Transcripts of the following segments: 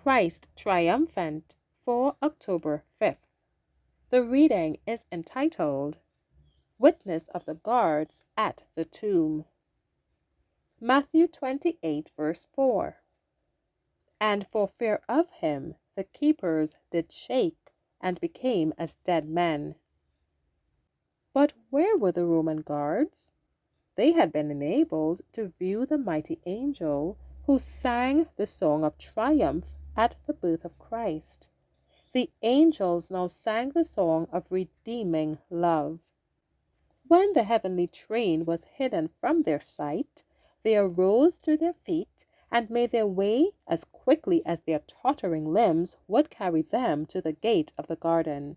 Christ Triumphant for October 5th. The reading is entitled Witness of the Guards at the Tomb. Matthew 28, verse 4. And for fear of him, the keepers did shake and became as dead men. But where were the Roman guards? They had been enabled to view the mighty angel who sang the song of triumph at the birth of Christ. The angels now sang the song of redeeming love. When the heavenly train was hidden from their sight, they arose to their feet and made their way as quickly as their tottering limbs would carry them to the gate of the garden.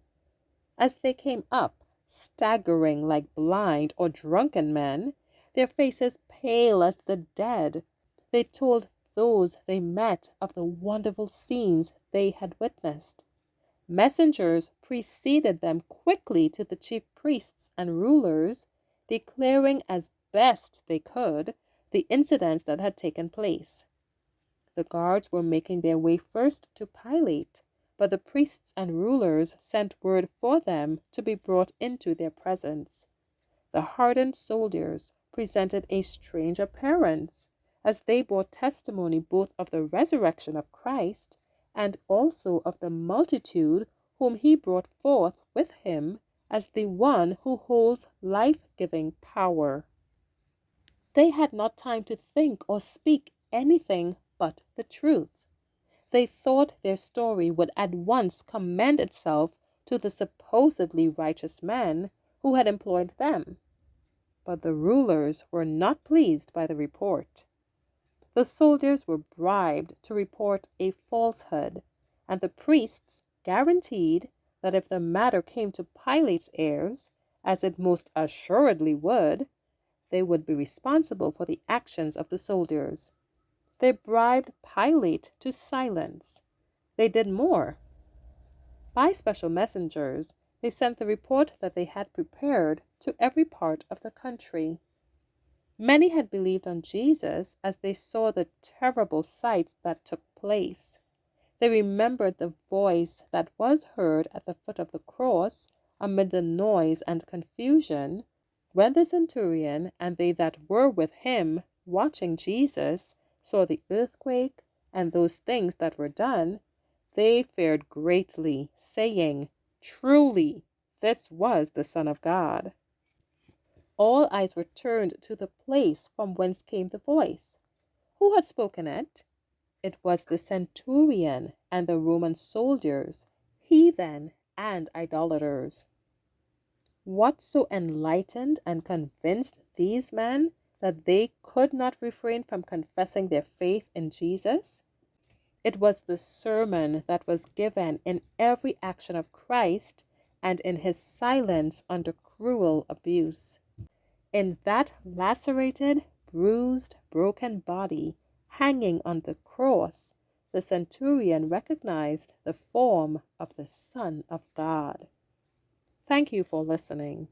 As they came up, staggering like blind or drunken men, their faces pale as the dead, they told those they met of the wonderful scenes they had witnessed. Messengers preceded them quickly to the chief priests and rulers, declaring as best they could the incidents that had taken place. The guards were making their way first to Pilate, but the priests and rulers sent word for them to be brought into their presence. The hardened soldiers presented a strange appearance, as they bore testimony both of the resurrection of Christ and also of the multitude whom he brought forth with him as the one who holds life-giving power. They had not time to think or speak anything but the truth. They thought their story would at once commend itself to the supposedly righteous men who had employed them. But the rulers were not pleased by the report. The soldiers were bribed to report a falsehood, and the priests guaranteed that if the matter came to Pilate's ears, as it most assuredly would, they would be responsible for the actions of the soldiers. They bribed Pilate to silence. They did more. By special messengers, they sent the report that they had prepared to every part of the country. Many had believed on Jesus as they saw the terrible sights that took place. They remembered the voice that was heard at the foot of the cross amid the noise and confusion, when the centurion and they that were with him, watching Jesus, saw the earthquake and those things that were done. They feared greatly, saying, "Truly, this was the Son of God." All eyes were turned to the place from whence came the voice. Who had spoken it? It was the centurion and the Roman soldiers, heathen and idolaters. What so enlightened and convinced these men that they could not refrain from confessing their faith in Jesus? It was the sermon that was given in every action of Christ and in his silence under cruel abuse. In that lacerated, bruised, broken body hanging on the cross, the centurion recognized the form of the Son of God. Thank you for listening.